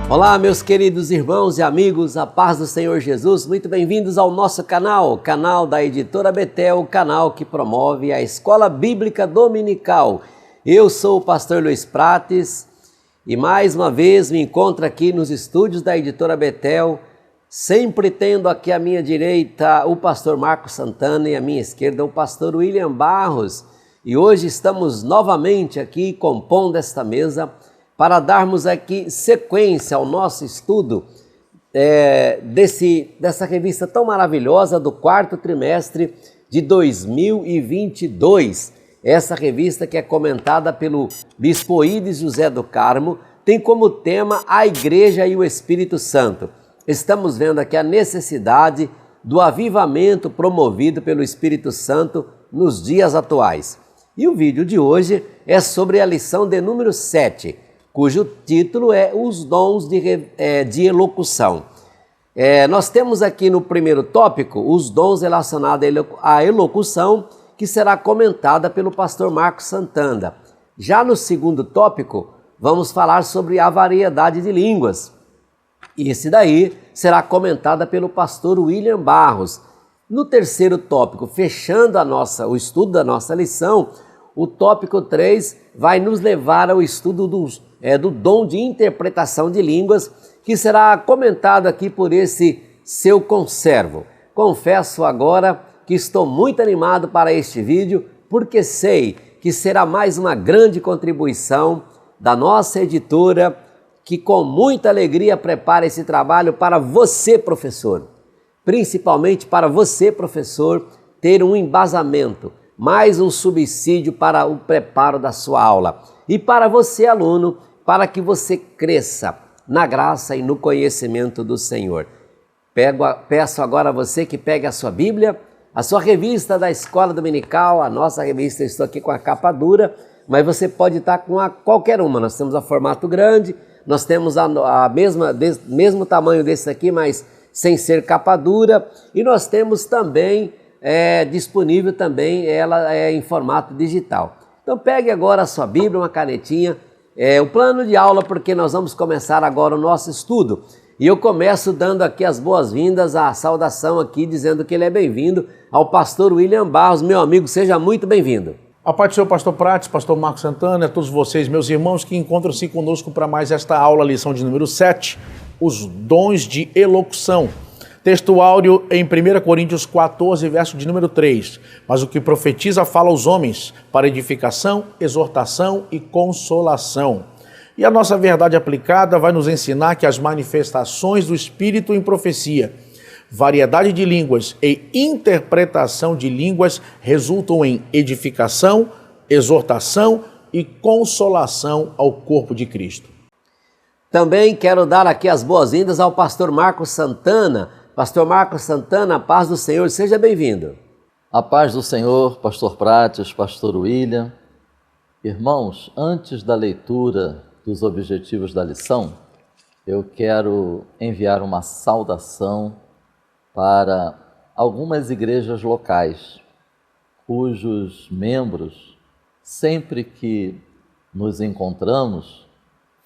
Olá, meus queridos irmãos e amigos, a paz do Senhor Jesus, muito bem-vindos ao nosso canal da Editora Betel, o canal que promove a Escola Bíblica Dominical. Eu sou o pastor Luiz Prates e mais uma vez me encontro aqui nos estúdios da Editora Betel, sempre tendo aqui à minha direita o pastor Marcos Santana e à minha esquerda o pastor William Barros. E hoje estamos novamente aqui compondo esta mesa para darmos aqui sequência ao nosso estudo dessa revista tão maravilhosa do quarto trimestre de 2022. Essa revista que é comentada pelo Bispo Ides José do Carmo, tem como tema a Igreja e o Espírito Santo. Estamos vendo aqui a necessidade do avivamento promovido pelo Espírito Santo nos dias atuais. E o vídeo de hoje é sobre a lição de número 7, cujo título é Os Dons de Elocução. Nós temos aqui no primeiro tópico os dons relacionados à elocução, que será comentada pelo pastor Marcos Santana. Já no segundo tópico, vamos falar sobre a variedade de línguas. E esse daí será comentada pelo pastor William Barros. No terceiro tópico, fechando o estudo da nossa lição, o tópico 3 vai nos levar ao estudo do dom de interpretação de línguas, que será comentado aqui por esse seu conservo. Confesso agora que estou muito animado para este vídeo, porque sei que será mais uma grande contribuição da nossa editora, que com muita alegria prepara esse trabalho para você, professor. Principalmente para você, professor, ter um embasamento, mais um subsídio para o preparo da sua aula. E para você, aluno, para que você cresça na graça e no conhecimento do Senhor. Peço agora a você que pegue a sua Bíblia, a sua revista da Escola Dominical, a nossa revista, eu estou aqui com a capa dura, mas você pode estar com qualquer uma. Nós temos a formato grande, nós temos mesmo tamanho desse aqui, mas sem ser capa dura, e nós temos também disponível também ela em formato digital. Então pegue agora a sua Bíblia, uma canetinha, o plano de aula, porque nós vamos começar agora o nosso estudo. E eu começo dando aqui as boas-vindas, a saudação aqui, dizendo que ele é bem-vindo ao pastor William Barros. Meu amigo, seja muito bem-vindo. A paz do Senhor, pastor Prates, pastor Marcos Santana, a todos vocês, meus irmãos, que encontram-se conosco para mais esta aula, lição de número 7, os dons de elocução. Texto áureo em 1 Coríntios 14, verso de número 3. Mas o que profetiza fala aos homens para edificação, exortação e consolação. E a nossa verdade aplicada vai nos ensinar que as manifestações do Espírito em profecia, variedade de línguas e interpretação de línguas resultam em edificação, exortação e consolação ao corpo de Cristo. Também quero dar aqui as boas-vindas ao pastor Marcos Santana. Pastor Marcos Santana, a paz do Senhor, seja bem-vindo. A paz do Senhor, pastor Prates, pastor William. Irmãos, antes da leitura dos objetivos da lição, eu quero enviar uma saudação para algumas igrejas locais, cujos membros, sempre que nos encontramos,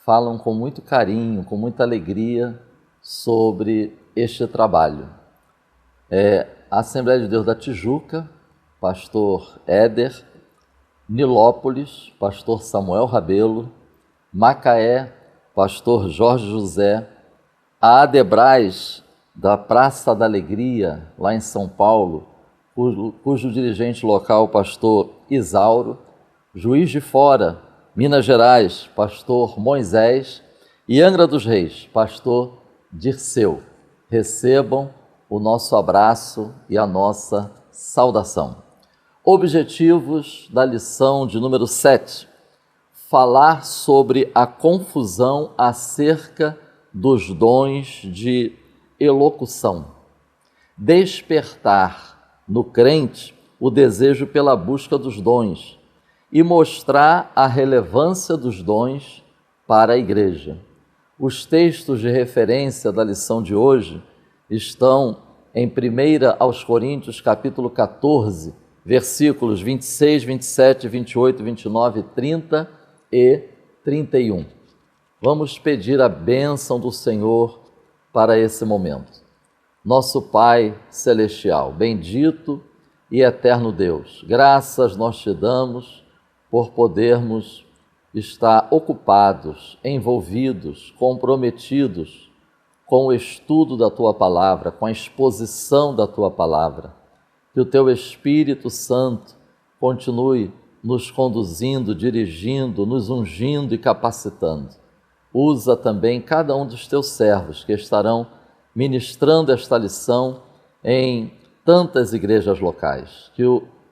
falam com muito carinho, com muita alegria sobre este trabalho. A Assembleia de Deus da Tijuca, pastor Éder; Nilópolis, pastor Samuel Rabelo; Macaé, pastor Jorge José; a Adebras, da Praça da Alegria, lá em São Paulo, cujo dirigente local, pastor Isauro; Juiz de Fora, Minas Gerais, pastor Moisés; e Angra dos Reis, pastor Dirceu. Recebam o nosso abraço e a nossa saudação. Objetivos da lição de número 7. Falar sobre a confusão acerca dos dons de elocução. Despertar no crente o desejo pela busca dos dons e mostrar a relevância dos dons para a igreja. Os textos de referência da lição de hoje estão em 1 Coríntios, capítulo 14, versículos 26, 27, 28, 29, 30 e 31. vamos pedir a bênção do Senhor para esse momento. Nosso Pai Celestial, bendito e eterno Deus, graças nós te damos por podermos estar ocupados, envolvidos, comprometidos com o estudo da Tua Palavra, com a exposição da Tua Palavra. Que o Teu Espírito Santo continue nos conduzindo, dirigindo, nos ungindo e capacitando. Usa também cada um dos Teus servos que estarão ministrando esta lição em tantas igrejas locais. Que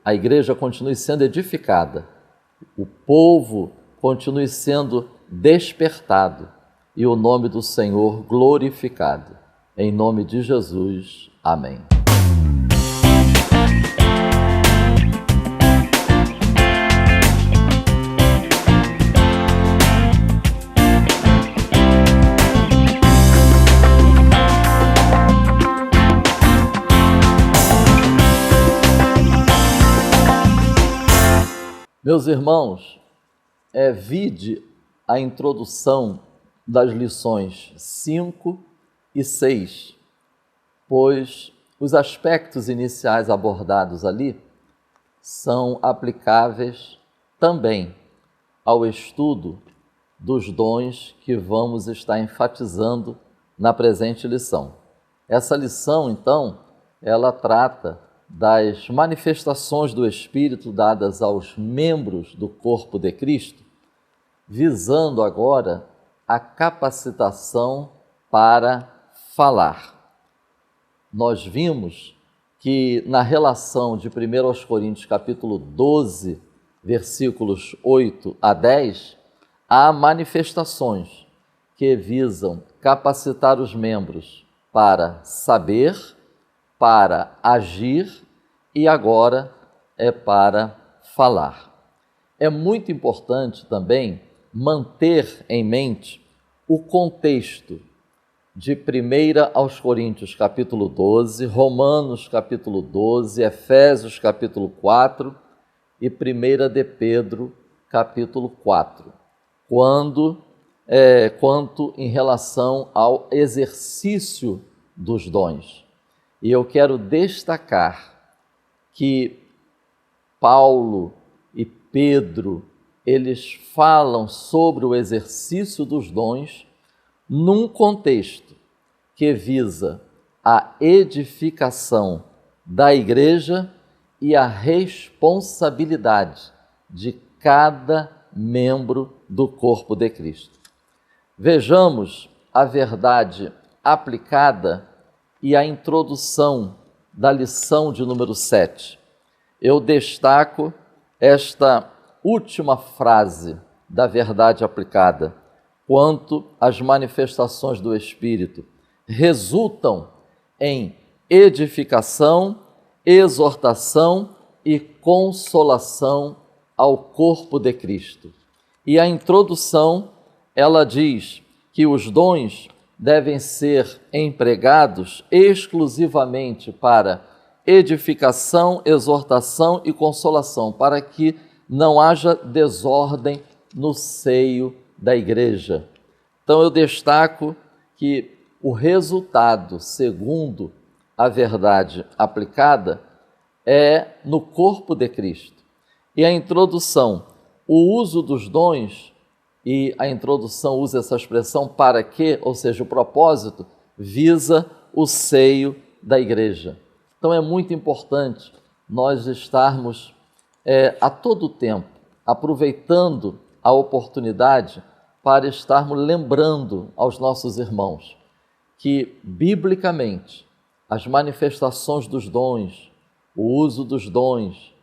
a igreja continue sendo edificada, o povo continue sendo despertado e o nome do Senhor glorificado. Em nome de Jesus. Amém. Meus irmãos, vide a introdução das lições 5 e 6, pois os aspectos iniciais abordados ali são aplicáveis também ao estudo dos dons que vamos estar enfatizando na presente lição. Essa lição, então, ela trata das manifestações do Espírito dadas aos membros do corpo de Cristo, visando agora a capacitação para falar. Nós vimos que na relação de 1 Coríntios capítulo 12, versículos 8 a 10, há manifestações que visam capacitar os membros para saber, para agir e agora é para falar. É muito importante também manter em mente o contexto de 1 aos Coríntios capítulo 12, Romanos capítulo 12, Efésios capítulo 4 e 1 de Pedro capítulo 4, quanto em relação ao exercício dos dons. E eu quero destacar que Paulo e Pedro, eles falam sobre o exercício dos dons num contexto que visa a edificação da igreja e a responsabilidade de cada membro do corpo de Cristo. Vejamos a verdade aplicada e a introdução da lição de número 7. Eu destaco esta última frase da verdade aplicada, quanto às manifestações do Espírito resultam em edificação, exortação e consolação ao corpo de Cristo. E a introdução, ela diz que os dons devem ser empregados exclusivamente para edificação, exortação e consolação, para que não haja desordem no seio da igreja. Então eu destaco que o resultado, segundo a verdade aplicada, é no corpo de Cristo. E a introdução, o uso dos dons, e a introdução usa essa expressão para que, ou seja, o propósito, visa o seio da igreja. Então é muito importante nós estarmos a todo tempo aproveitando a oportunidade para estarmos lembrando aos nossos irmãos que, biblicamente, as manifestações dos dons, o uso dos dons,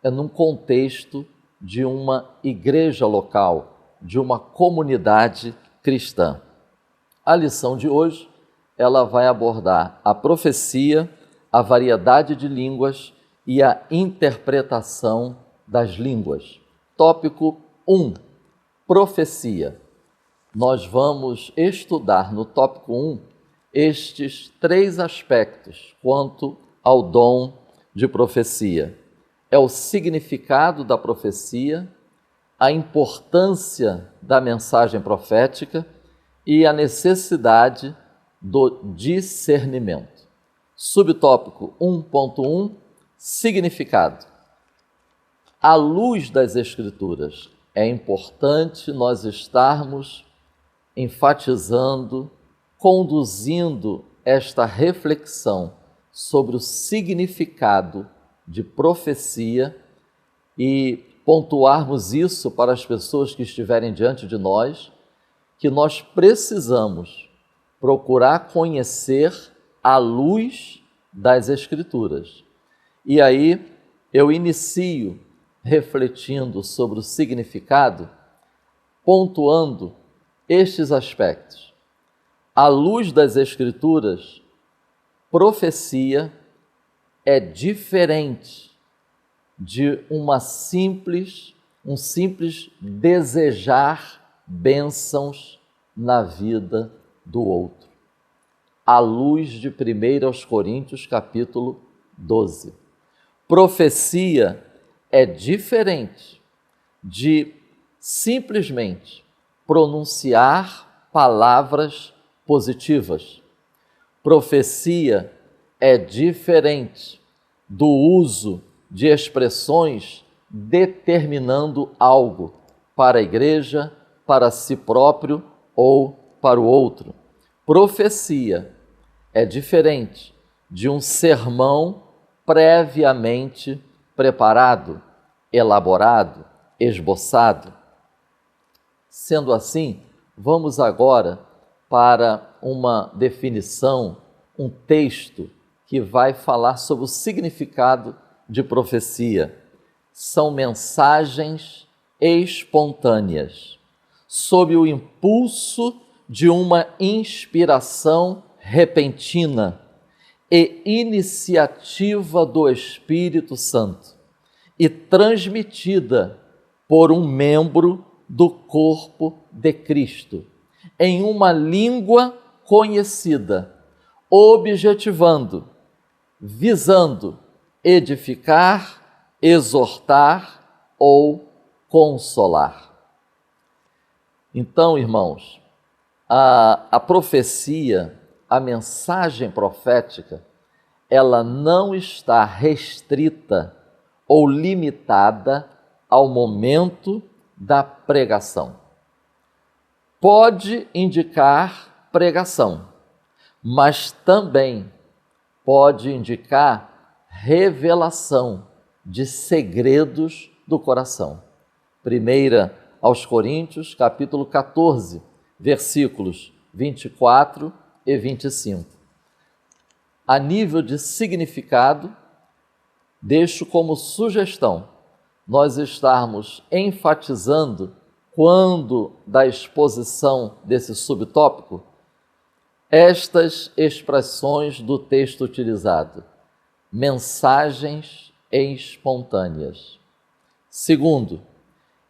é num contexto de uma igreja local, de uma comunidade cristã. A lição de hoje, ela vai abordar a profecia, a variedade de línguas e a interpretação das línguas. Tópico 1, profecia. Nós vamos estudar no tópico 1 estes 3 aspectos quanto ao dom de profecia. É o significado da profecia, a importância da mensagem profética e a necessidade do discernimento. Subtópico 1.1, significado. À luz das Escrituras, é importante nós estarmos enfatizando, conduzindo esta reflexão sobre o significado de profecia e pontuarmos isso para as pessoas que estiverem diante de nós, que nós precisamos procurar conhecer à luz das Escrituras. E aí eu inicio refletindo sobre o significado, pontuando estes aspectos. À luz das Escrituras, profecia é diferente de um simples desejar bênçãos na vida do outro. À luz de 1 Coríntios, capítulo 12. Profecia é diferente de simplesmente pronunciar palavras positivas. Profecia é diferente do uso de expressões determinando algo para a igreja, para si próprio ou para o outro. Profecia é diferente de um sermão previamente preparado, elaborado, esboçado. Sendo assim, vamos agora para uma definição, um texto que vai falar sobre o significado de profecia. São mensagens espontâneas, sob o impulso de uma inspiração repentina e iniciativa do Espírito Santo e transmitida por um membro do corpo de Cristo, em uma língua conhecida, objetivando, visando edificar, exortar ou consolar. Então, irmãos, a profecia, a mensagem profética, ela não está restrita ou limitada ao momento da pregação. Pode indicar pregação, mas também pode indicar revelação de segredos do coração. 1 aos Coríntios, capítulo 14, versículos 24 e 25. A nível de significado, deixo como sugestão nós estarmos enfatizando, quando da exposição desse subtópico, estas expressões do texto utilizado: mensagens espontâneas. Segundo,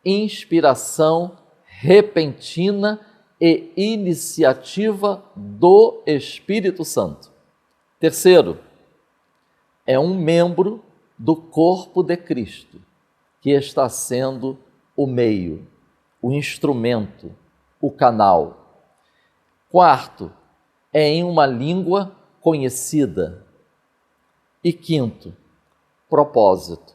inspiração repentina e iniciativa do Espírito Santo. Terceiro, é um membro do corpo de Cristo que está sendo o meio, o instrumento, o canal. Quarto, é em uma língua conhecida. E quinto, propósito,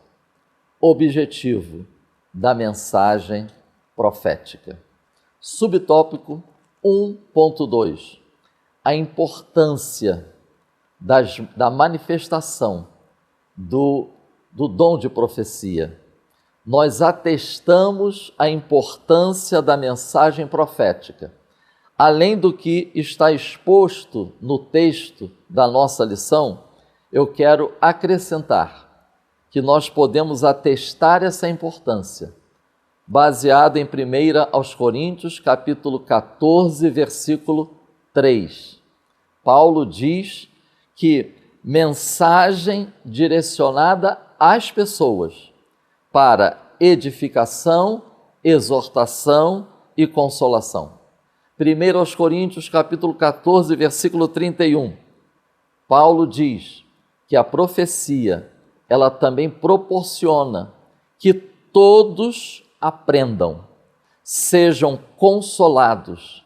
objetivo da mensagem profética. Subtópico 1.2, a importância da manifestação do dom de profecia. Nós atestamos a importância da mensagem profética. Além do que está exposto no texto da nossa lição, eu quero acrescentar que nós podemos atestar essa importância, baseado em 1 aos Coríntios, capítulo 14, versículo 3. Paulo diz que mensagem direcionada às pessoas para edificação, exortação e consolação. 1 aos Coríntios, capítulo 14, versículo 31. Paulo diz que a profecia, ela também proporciona que todos aprendam, sejam consolados,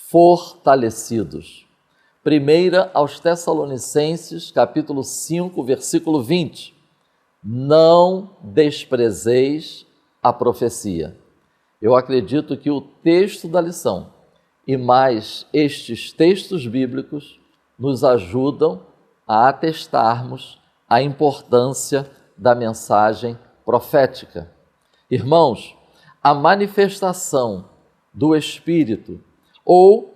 fortalecidos. Primeira aos Tessalonicenses, capítulo 5, versículo 20. Não desprezeis a profecia. Eu acredito que o texto da lição e mais estes textos bíblicos nos ajudam a atestarmos a importância da mensagem profética. Irmãos, a manifestação do Espírito ou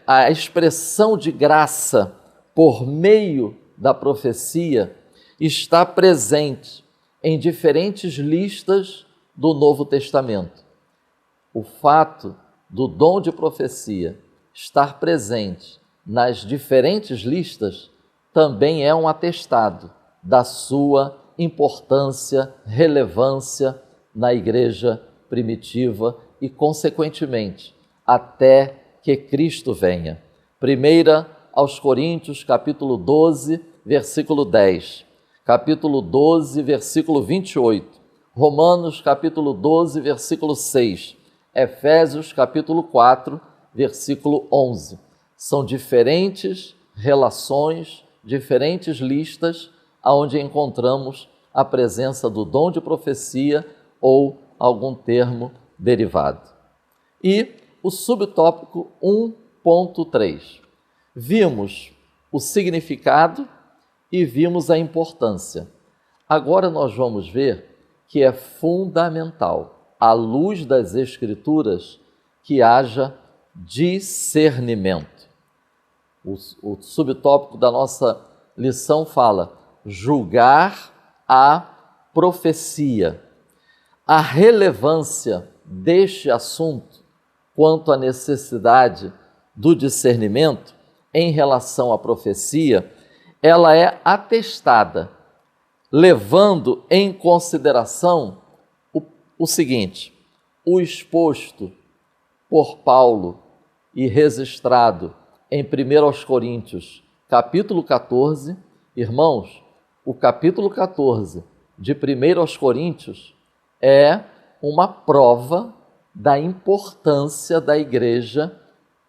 a expressão de graça por meio da profecia está presente em diferentes listas do Novo Testamento. O fato do dom de profecia estar presente nas diferentes listas também é um atestado da sua importância, relevância na igreja primitiva e, consequentemente, até que Cristo venha. Primeira aos Coríntios, capítulo 12, versículo 10. Capítulo 12, versículo 28. Romanos, capítulo 12, versículo 6. Efésios, capítulo 4, versículo 11. São diferentes relações, diferentes listas, onde encontramos a presença do dom de profecia ou algum termo derivado. E o subtópico 1.3. Vimos o significado e vimos a importância. Agora nós vamos ver que é fundamental, à luz das Escrituras, que haja discernimento. O subtópico da nossa lição fala: julgar a profecia. A relevância deste assunto quanto à necessidade do discernimento em relação à profecia, ela é atestada, levando em consideração o seguinte: o exposto por Paulo e registrado em 1 Coríntios, capítulo 14, irmãos, o capítulo 14 de 1 Coríntios é uma prova da importância da igreja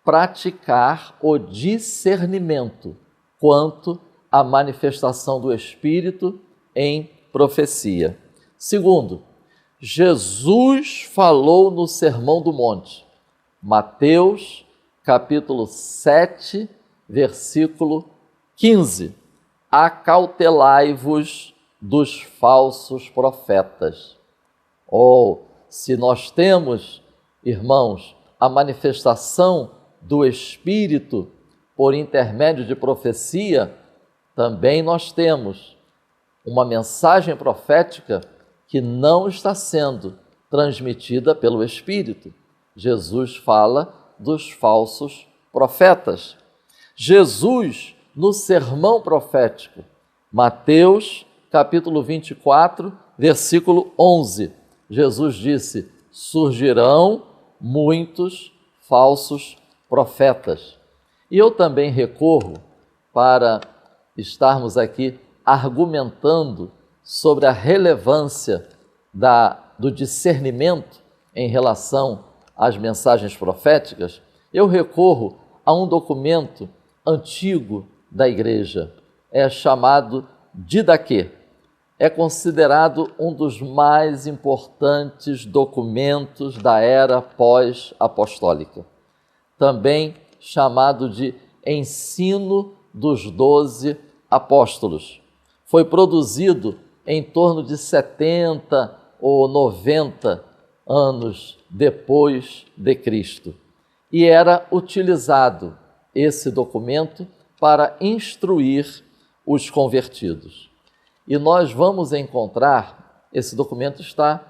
praticar o discernimento quanto à manifestação do Espírito em profecia. Segundo, Jesus falou no Sermão do Monte, Mateus, capítulo 7, versículo 15. Acautelai-vos dos falsos profetas. Se nós temos, irmãos, a manifestação do Espírito por intermédio de profecia, também nós temos uma mensagem profética que não está sendo transmitida pelo Espírito. Jesus fala dos falsos profetas. Jesus, no sermão profético, Mateus, capítulo 24, versículo 11, Jesus disse: surgirão muitos falsos profetas. E eu também recorro para estarmos aqui argumentando sobre a relevância do discernimento em relação às mensagens proféticas. Eu recorro a um documento antigo da igreja, é chamado Didaquê. É considerado um dos mais importantes documentos da era pós-apostólica, também chamado de Ensino dos 12 Apóstolos. Foi produzido em torno de 70 ou 90 anos depois de Cristo, e era utilizado esse documento para instruir os convertidos. E nós vamos encontrar, esse documento está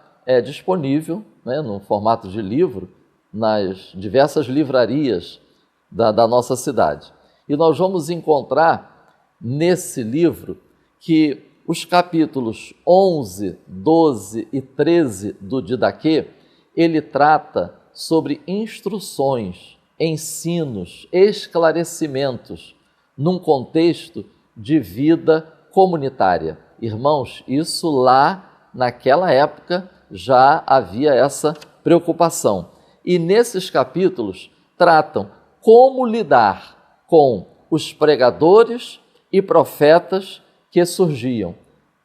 disponível, no formato de livro, nas diversas livrarias da nossa cidade. E nós vamos encontrar nesse livro que os capítulos 11, 12 e 13 do Didaquê, ele trata sobre instruções, ensinos, esclarecimentos, num contexto de vida comunitária. Irmãos, isso lá naquela época já havia essa preocupação. E nesses capítulos tratam como lidar com os pregadores e profetas que surgiam,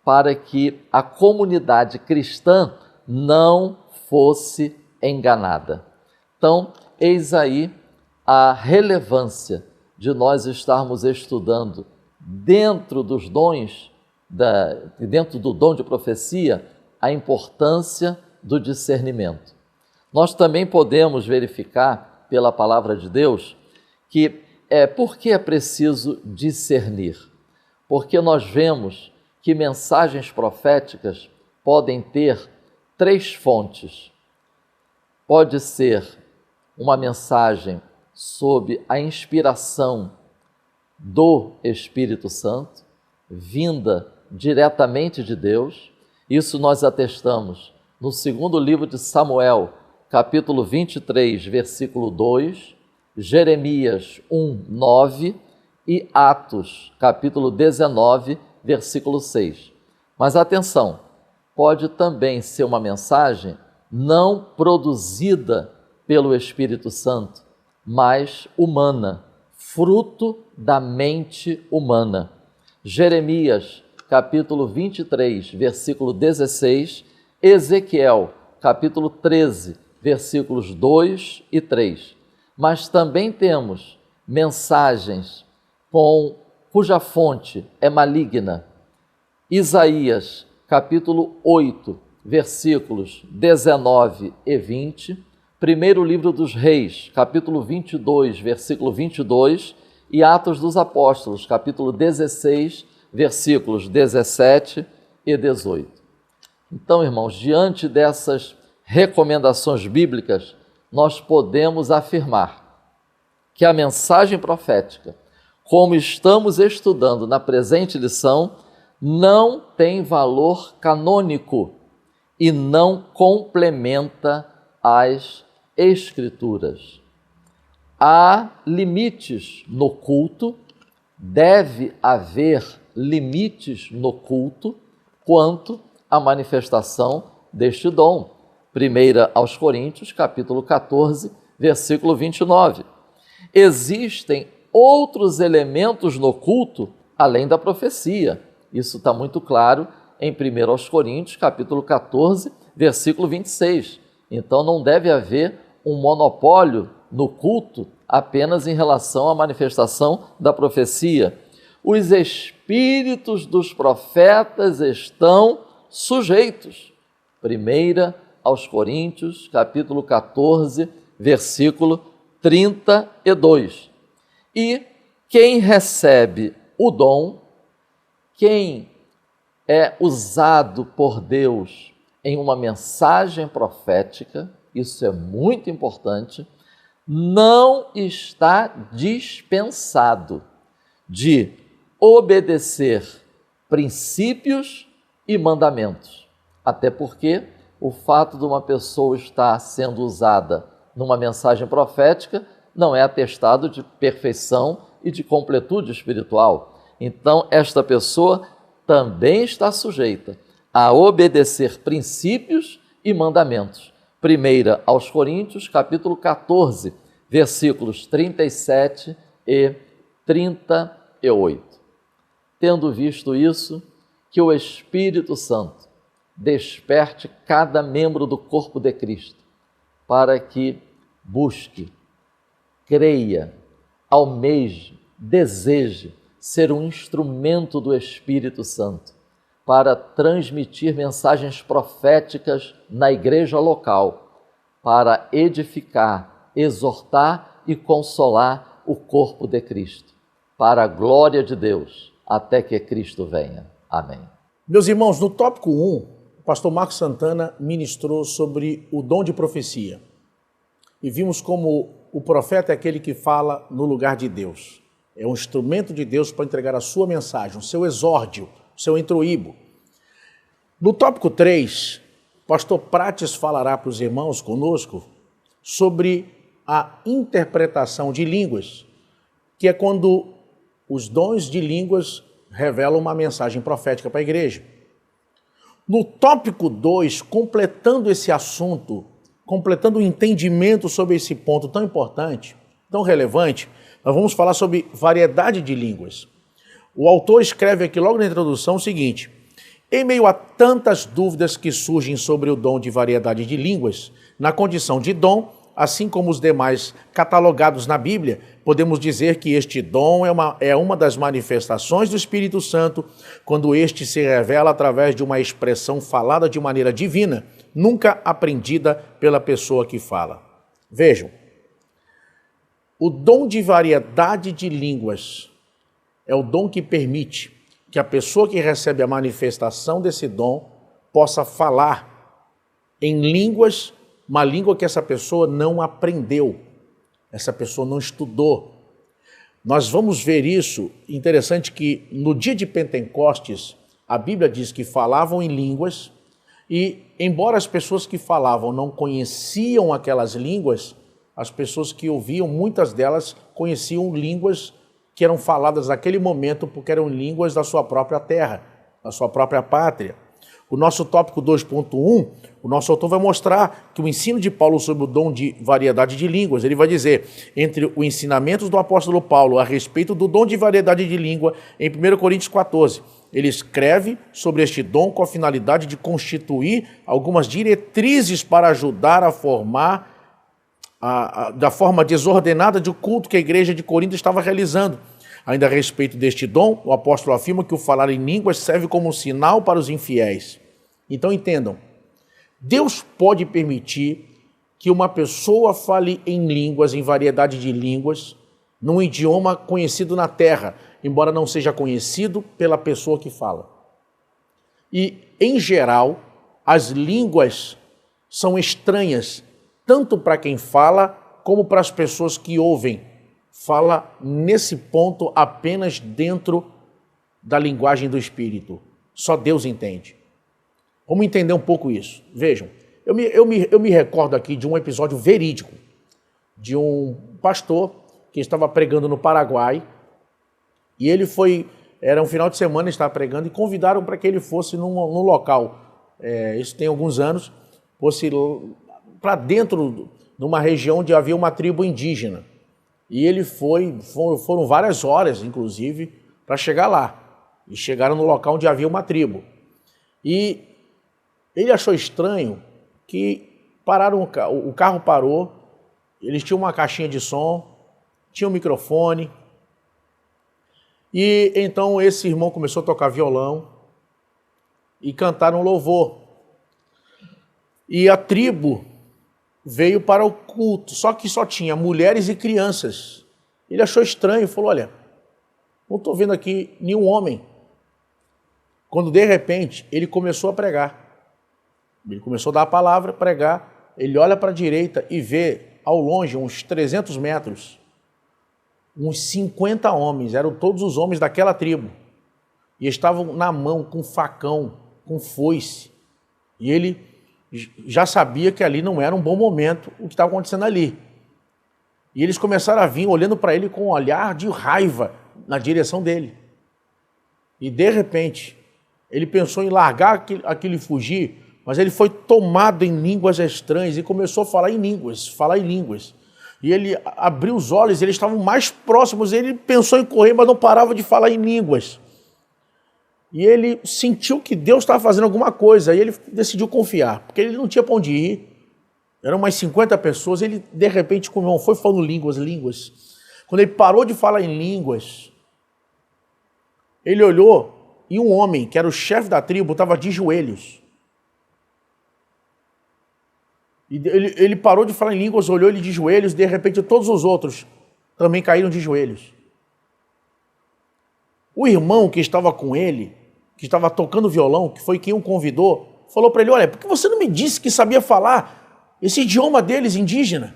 para que a comunidade cristã não fosse enganada. Então, eis aí a relevância de nós estarmos estudando dentro dos dons, dentro do dom de profecia, a importância do discernimento. Nós também podemos verificar, pela palavra de Deus, que por que é preciso discernir? Porque nós vemos que mensagens proféticas podem ter 3 fontes. Pode ser uma mensagem sob a inspiração do Espírito Santo, vinda diretamente de Deus. Isso nós atestamos no 2º livro de Samuel, capítulo 23, versículo 2, Jeremias 1, 9 e Atos, capítulo 19, versículo 6. Mas atenção, pode também ser uma mensagem não produzida pelo Espírito Santo, mas humana, fruto da mente humana. Jeremias, capítulo 23, versículo 16, Ezequiel, capítulo 13, versículos 2 e 3. Mas também temos mensagens cuja fonte é maligna. Isaías, capítulo 8, versículos 19 e 20, primeiro livro dos Reis, capítulo 22, versículo 22, e Atos dos Apóstolos, capítulo 16, versículos 17 e 18. Então, irmãos, diante dessas recomendações bíblicas, nós podemos afirmar que a mensagem profética, como estamos estudando na presente lição, não tem valor canônico e não complementa as Escrituras. Há limites no culto, deve haver limites no culto quanto à manifestação deste dom. 1 aos Coríntios, capítulo 14, versículo 29. Existem outros elementos no culto além da profecia. Isso está muito claro em 1 aos Coríntios, capítulo 14, versículo 26. Então não deve haver um monopólio no culto apenas em relação à manifestação da profecia. Os espíritos dos profetas estão sujeitos. 1 aos Coríntios, capítulo 14, versículo 32. E quem recebe o dom, quem é usado por Deus em uma mensagem profética, isso é muito importante, não está dispensado de obedecer princípios e mandamentos. Até porque o fato de uma pessoa estar sendo usada numa mensagem profética não é atestado de perfeição e de completude espiritual. Então, esta pessoa também está sujeita a obedecer princípios e mandamentos. 1 aos Coríntios, capítulo 14, versículos 37 e 38. Tendo visto isso, que o Espírito Santo desperte cada membro do corpo de Cristo, para que busque, creia, almeje, deseje ser um instrumento do Espírito Santo para transmitir mensagens proféticas na igreja local, para edificar, exortar e consolar o corpo de Cristo, para a glória de Deus, até que Cristo venha. Amém. Meus irmãos, no tópico 1, o pastor Marcos Santana ministrou sobre o dom de profecia. E vimos como o profeta é aquele que fala no lugar de Deus. É um instrumento de Deus para entregar a sua mensagem, o seu exórdio, o seu introíbo. No tópico 3, o pastor Prates falará para os irmãos conosco sobre a interpretação de línguas, que é quando os dons de línguas revelam uma mensagem profética para a igreja. No tópico 2, completando esse assunto, completando o entendimento sobre esse ponto tão importante, tão relevante, nós vamos falar sobre variedade de línguas. O autor escreve aqui logo na introdução o seguinte: em meio a tantas dúvidas que surgem sobre o dom de variedade de línguas, na condição de dom, assim como os demais catalogados na Bíblia, podemos dizer que este dom é uma das manifestações do Espírito Santo, quando este se revela através de uma expressão falada de maneira divina, nunca aprendida pela pessoa que fala. Vejam, o dom de variedade de línguas é o dom que permite que a pessoa que recebe a manifestação desse dom possa falar em línguas, uma língua que essa pessoa não aprendeu, essa pessoa não estudou. Nós vamos ver isso, interessante que no dia de Pentecostes, a Bíblia diz que falavam em línguas e, embora as pessoas que falavam não conheciam aquelas línguas, as pessoas que ouviam, muitas delas conheciam línguas que eram faladas naquele momento porque eram línguas da sua própria terra, da sua própria pátria. O nosso tópico 2.1, o nosso autor vai mostrar que o ensino de Paulo sobre o dom de variedade de línguas, ele vai dizer, entre os ensinamentos do apóstolo Paulo a respeito do dom de variedade de língua, em 1 Coríntios 14, ele escreve sobre este dom com a finalidade de constituir algumas diretrizes para ajudar a formar da forma desordenada de culto que a igreja de Corinto estava realizando. Ainda a respeito deste dom, o apóstolo afirma que o falar em línguas serve como um sinal para os infiéis. Então entendam, Deus pode permitir que uma pessoa fale em línguas, em variedade de línguas, num idioma conhecido na terra, embora não seja conhecido pela pessoa que fala. E, em geral, as línguas são estranhas, tanto para quem fala, como para as pessoas que ouvem. Fala nesse ponto apenas dentro da linguagem do Espírito. Só Deus entende. Vamos entender um pouco isso. Vejam, eu me recordo aqui de um episódio verídico, de um pastor que estava pregando no Paraguai, e ele era um final de semana, estava pregando, e convidaram para que ele fosse num local, isso tem alguns anos, fosse para dentro de uma região onde havia uma tribo indígena. E ele foram várias horas, inclusive, para chegar lá. E chegaram no local onde havia uma tribo. E ele achou estranho que o carro parou, eles tinham uma caixinha de som, tinha um microfone. E então esse irmão começou a tocar violão e cantar um louvor. E a tribo veio para o culto, só que só tinha mulheres e crianças. Ele achou estranho e falou, olha, não estou vendo aqui nenhum homem. Quando de repente ele começou a pregar, ele começou a dar a palavra, pregar, ele olha para a direita e vê ao longe, uns 300 metros, uns 50 homens, eram todos os homens daquela tribo, e estavam na mão com facão, com foice, e ele já sabia que ali não era um bom momento o que estava acontecendo ali. E eles começaram a vir olhando para ele com um olhar de raiva na direção dele. E de repente, ele pensou em largar aquilo e fugir, mas ele foi tomado em línguas estranhas e começou a falar em línguas. E ele abriu os olhos, eles estavam mais próximos, ele pensou em correr, mas não parava de falar em línguas. E ele sentiu que Deus estava fazendo alguma coisa, e ele decidiu confiar, porque ele não tinha para onde ir. Eram umas 50 pessoas, ele de repente foi falando línguas. Quando ele parou de falar em línguas, ele olhou e um homem, que era o chefe da tribo, estava de joelhos. E ele parou de falar em línguas, olhou ele de joelhos, de repente todos os outros também caíram de joelhos. O irmão que estava com ele, que estava tocando violão, que foi quem o convidou, falou para ele, olha, por que você não me disse que sabia falar esse idioma deles, indígena?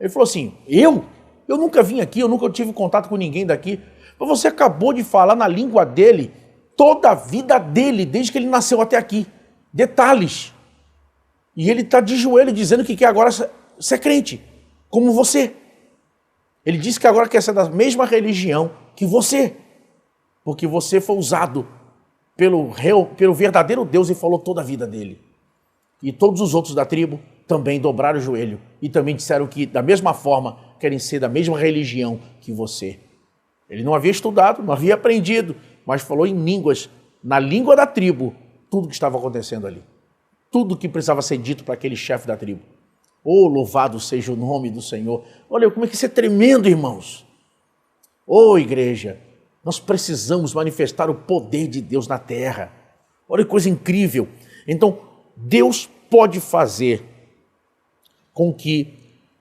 Ele falou assim, eu nunca vim aqui, eu nunca tive contato com ninguém daqui, mas você acabou de falar na língua dele, toda a vida dele, desde que ele nasceu até aqui. Detalhes. E ele está de joelho dizendo que quer agora ser crente, como você. Ele disse que agora quer ser da mesma religião que você, porque você foi usado pelo verdadeiro Deus e falou toda a vida dele. E todos os outros da tribo também dobraram o joelho e também disseram que, da mesma forma, querem ser da mesma religião que você. Ele não havia estudado, não havia aprendido, mas falou em línguas, na língua da tribo, tudo que estava acontecendo ali. Tudo que precisava ser dito para aquele chefe da tribo. Oh, louvado seja o nome do Senhor. Olha como é que isso é tremendo, irmãos. Oh, igreja, nós precisamos manifestar o poder de Deus na terra. Olha que coisa incrível. Então, Deus pode fazer com que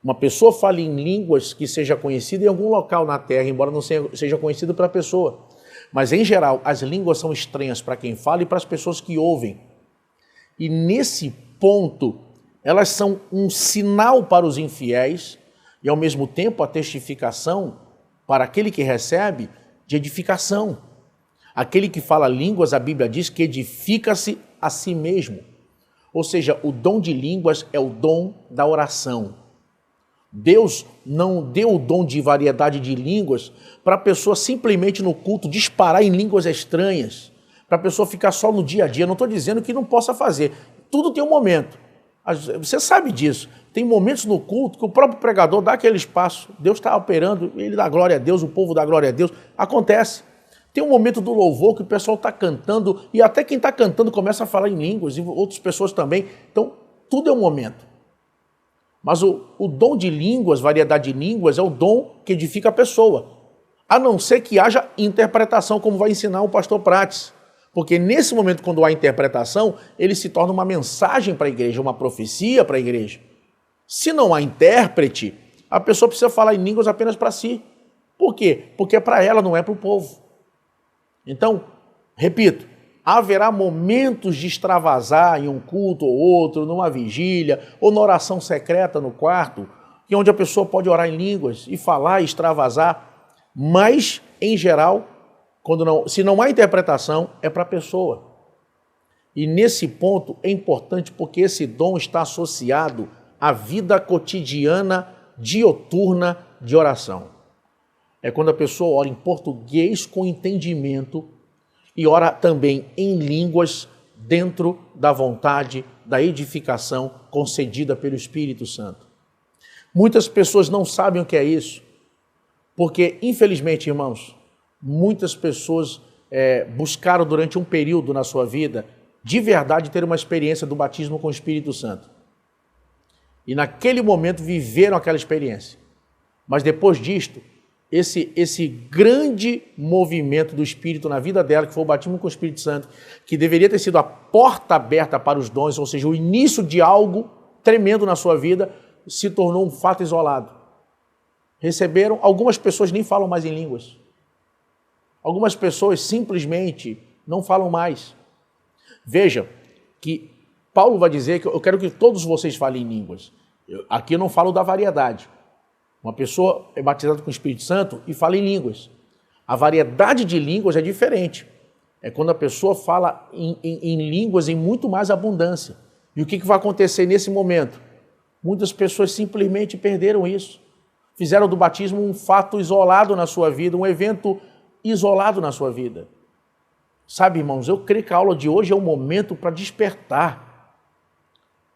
uma pessoa fale em línguas que seja conhecida em algum local na terra, embora não seja conhecido pela pessoa. Mas, em geral, as línguas são estranhas para quem fala e para as pessoas que ouvem. E, nesse ponto, elas são um sinal para os infiéis e, ao mesmo tempo, a testificação para aquele que recebe de edificação. Aquele que fala línguas, a Bíblia diz que edifica-se a si mesmo. Ou seja, o dom de línguas é o dom da oração. Deus não deu o dom de variedade de línguas para a pessoa simplesmente no culto disparar em línguas estranhas, para a pessoa ficar só no dia a dia. Não estou dizendo que não possa fazer. Tudo tem um momento. Você sabe disso. Tem momentos no culto que o próprio pregador dá aquele espaço. Deus está operando, ele dá glória a Deus, o povo dá glória a Deus. Acontece. Tem um momento do louvor que o pessoal está cantando e até quem está cantando começa a falar em línguas e outras pessoas também. Então, tudo é um momento. Mas o dom de línguas, variedade de línguas, é o dom que edifica a pessoa. A não ser que haja interpretação, como vai ensinar o pastor Prates. Porque nesse momento, quando há interpretação, ele se torna uma mensagem para a igreja, uma profecia para a igreja. Se não há intérprete, a pessoa precisa falar em línguas apenas para si. Por quê? Porque é para ela, não é para o povo. Então, repito, haverá momentos de extravasar em um culto ou outro, numa vigília, ou na oração secreta no quarto, que é onde a pessoa pode orar em línguas e falar e extravasar, mas, em geral, se não há interpretação, é para a pessoa. E nesse ponto é importante porque esse dom está associado à vida cotidiana, dioturna de oração. É quando a pessoa ora em português com entendimento e ora também em línguas dentro da vontade, da edificação concedida pelo Espírito Santo. Muitas pessoas não sabem o que é isso, porque, infelizmente, irmãos, muitas pessoas buscaram durante um período na sua vida, de verdade, ter uma experiência do batismo com o Espírito Santo. E naquele momento viveram aquela experiência. Mas depois disto, esse grande movimento do Espírito na vida dela, que foi o batismo com o Espírito Santo, que deveria ter sido a porta aberta para os dons, ou seja, o início de algo tremendo na sua vida, se tornou um fato isolado. Receberam, algumas pessoas nem falam mais em línguas. Algumas pessoas simplesmente não falam mais. Veja que Paulo vai dizer que eu quero que todos vocês falem em línguas. Aqui eu não falo da variedade. Uma pessoa é batizada com o Espírito Santo e fala em línguas. A variedade de línguas é diferente. É quando a pessoa fala em línguas em muito mais abundância. E o que vai acontecer nesse momento? Muitas pessoas simplesmente perderam isso. Fizeram do batismo um fato isolado na sua vida, um evento isolado na sua vida. Sabe, irmãos, eu creio que a aula de hoje é um momento para despertar.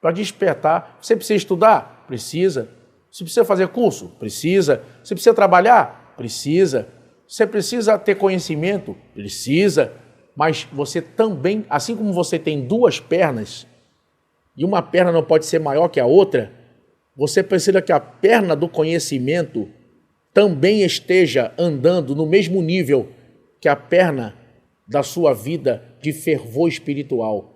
Para despertar. Você precisa estudar? Precisa. Você precisa fazer curso? Precisa. Você precisa trabalhar? Precisa. Você precisa ter conhecimento? Precisa. Mas você também, assim como você tem duas pernas, e uma perna não pode ser maior que a outra, você precisa que a perna do conhecimento também esteja andando no mesmo nível que a perna da sua vida de fervor espiritual.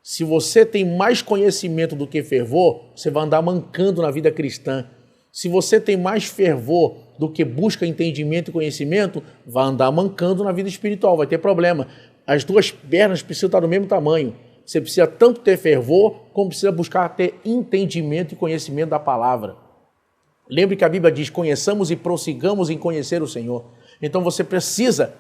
Se você tem mais conhecimento do que fervor, você vai andar mancando na vida cristã. Se você tem mais fervor do que busca entendimento e conhecimento, vai andar mancando na vida espiritual, vai ter problema. As duas pernas precisam estar do mesmo tamanho. Você precisa tanto ter fervor, como precisa buscar ter entendimento e conhecimento da palavra. Lembre que a Bíblia diz, conheçamos e prossigamos em conhecer o Senhor. Então você precisa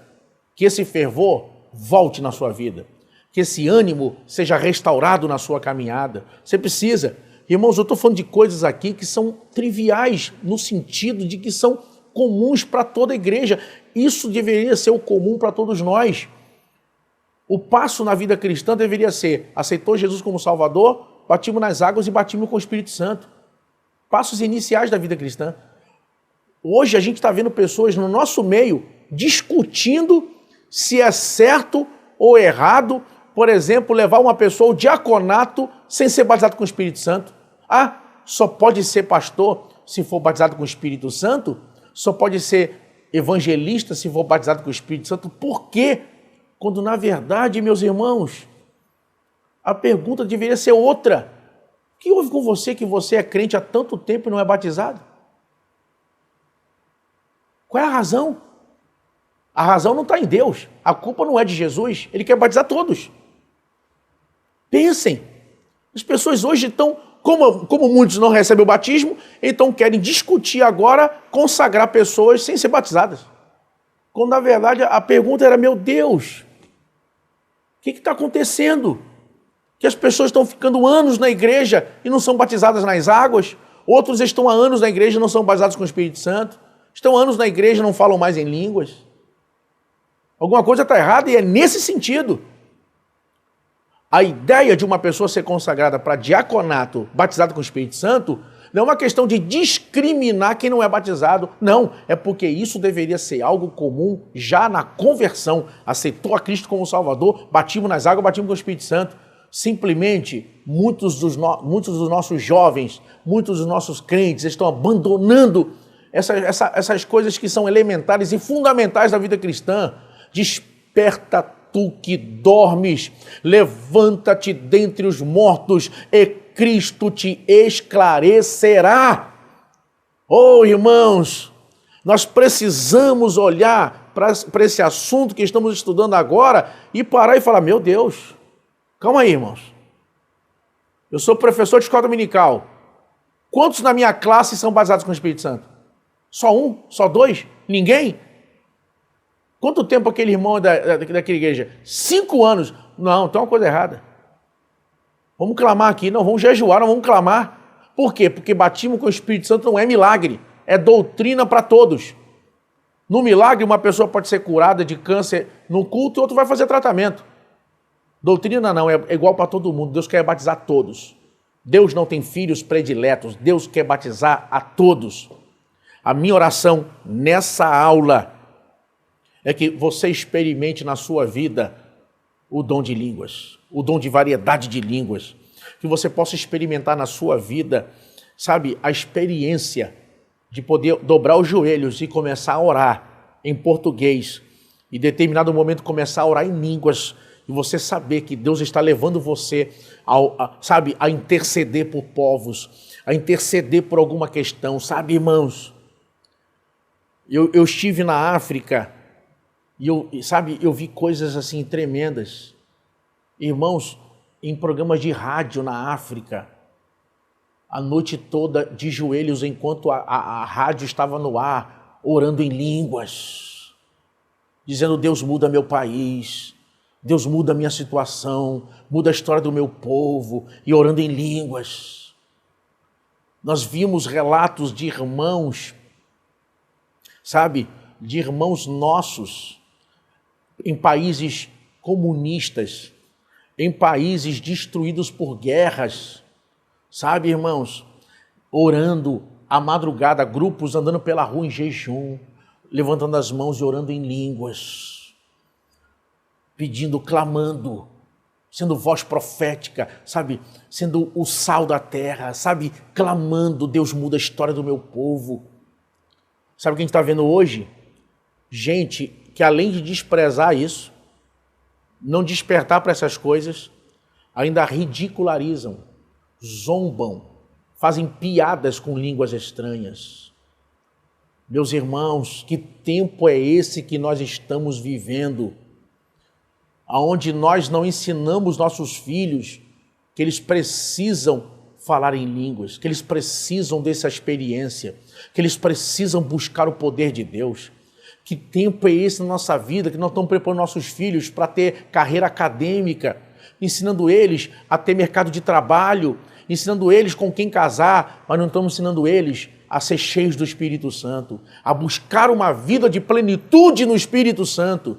que esse fervor volte na sua vida. Que esse ânimo seja restaurado na sua caminhada. Você precisa. Irmãos, eu estou falando de coisas aqui que são triviais, no sentido de que são comuns para toda a igreja. Isso deveria ser o comum para todos nós. O passo na vida cristã deveria ser: aceitou Jesus como Salvador, batismo nas águas e batismo com o Espírito Santo. Passos iniciais da vida cristã. Hoje a gente está vendo pessoas no nosso meio discutindo se é certo ou errado, por exemplo, levar uma pessoa ao diaconato sem ser batizado com o Espírito Santo. Ah, só pode ser pastor se for batizado com o Espírito Santo? Só pode ser evangelista se for batizado com o Espírito Santo? Por quê? Quando, na verdade, meus irmãos, a pergunta deveria ser outra. O que houve com você que você é crente há tanto tempo e não é batizado? Qual é a razão? A razão não está em Deus. A culpa não é de Jesus. Ele quer batizar todos. Pensem. As pessoas hoje estão, como muitos não recebem o batismo, então querem discutir agora, consagrar pessoas sem ser batizadas. Quando, na verdade, a pergunta era: meu Deus, o que está acontecendo? Que as pessoas estão ficando anos na igreja e não são batizadas nas águas. Outros estão há anos na igreja e não são batizados com o Espírito Santo. Estão há anos na igreja e não falam mais em línguas. Alguma coisa está errada e é nesse sentido. A ideia de uma pessoa ser consagrada para diaconato, batizada com o Espírito Santo, não é uma questão de discriminar quem não é batizado. Não, é porque isso deveria ser algo comum já na conversão. Aceitou a Cristo como Salvador, batismo nas águas, batismo com o Espírito Santo. Simplesmente, muitos dos nossos jovens, muitos dos nossos crentes estão abandonando essas coisas que são elementares e fundamentais da vida cristã. Desperta tu que dormes, levanta-te dentre os mortos e Cristo te esclarecerá. Oh, irmãos, nós precisamos olhar para esse assunto que estamos estudando agora e parar e falar: meu Deus, calma aí, irmãos. Eu sou professor de escola dominical. Quantos na minha classe são batizados com o Espírito Santo? Só um? Só dois? Ninguém? Quanto tempo aquele irmão daquela igreja? 5 anos. Não, tem uma coisa errada. Vamos clamar aqui. Não, vamos jejuar, não vamos clamar. Por quê? Porque batismo com o Espírito Santo não é milagre. É doutrina para todos. No milagre, uma pessoa pode ser curada de câncer no culto e outro vai fazer tratamento. Doutrina não, é igual para todo mundo. Deus quer batizar todos. Deus não tem filhos prediletos. Deus quer batizar a todos. A minha oração nessa aula é que você experimente na sua vida o dom de línguas, o dom de variedade de línguas, que você possa experimentar na sua vida, sabe, a experiência de poder dobrar os joelhos e começar a orar em português, e em determinado momento começar a orar em línguas, e você saber que Deus está levando você a interceder por povos, a interceder por alguma questão, sabe, irmãos? Eu estive na África, e eu vi coisas assim tremendas. Irmãos, em programas de rádio na África, a noite toda de joelhos enquanto a rádio estava no ar, orando em línguas, dizendo: Deus muda meu país, Deus muda a minha situação, muda a história do meu povo, e orando em línguas. Nós vimos relatos de irmãos, sabe, de irmãos nossos, em países comunistas, em países destruídos por guerras, sabe, irmãos, orando à madrugada, grupos andando pela rua em jejum, levantando as mãos e orando em línguas, pedindo, clamando, sendo voz profética, sabe, sendo o sal da terra, sabe, clamando: Deus muda a história do meu povo. Sabe o que a gente está vendo hoje? Gente que, além de desprezar isso, não despertar para essas coisas, ainda ridicularizam, zombam, fazem piadas com línguas estranhas. Meus irmãos, que tempo é esse que nós estamos vivendo, aonde nós não ensinamos nossos filhos que eles precisam falar em línguas, que eles precisam dessa experiência, que eles precisam buscar o poder de Deus. Que tempo é esse na nossa vida que nós estamos preparando nossos filhos para ter carreira acadêmica, ensinando eles a ter mercado de trabalho, ensinando eles com quem casar, mas não estamos ensinando eles a ser cheios do Espírito Santo, a buscar uma vida de plenitude no Espírito Santo.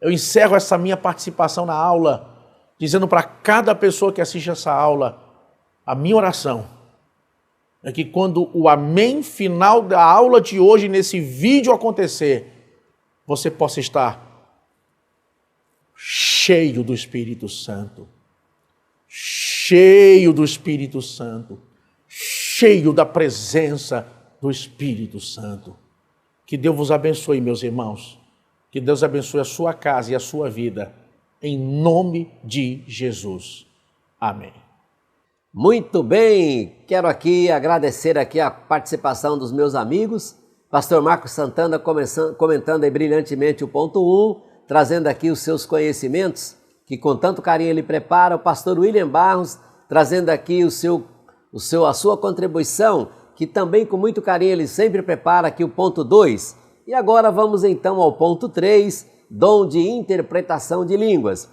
Eu encerro essa minha participação na aula, dizendo para cada pessoa que assiste essa aula, a minha oração é que quando o amém final da aula de hoje, nesse vídeo acontecer, você possa estar cheio do Espírito Santo, cheio do Espírito Santo, cheio da presença do Espírito Santo. Que Deus vos abençoe, meus irmãos. Que Deus abençoe a sua casa e a sua vida, em nome de Jesus. Amém. Muito bem, quero aqui agradecer aqui a participação dos meus amigos, pastor Marcos Santana comentando aí brilhantemente o ponto 1, trazendo aqui os seus conhecimentos, que com tanto carinho ele prepara, o pastor William Barros trazendo aqui a sua contribuição, que também com muito carinho ele sempre prepara aqui o ponto 2. E agora vamos então ao ponto 3, dom de interpretação de línguas.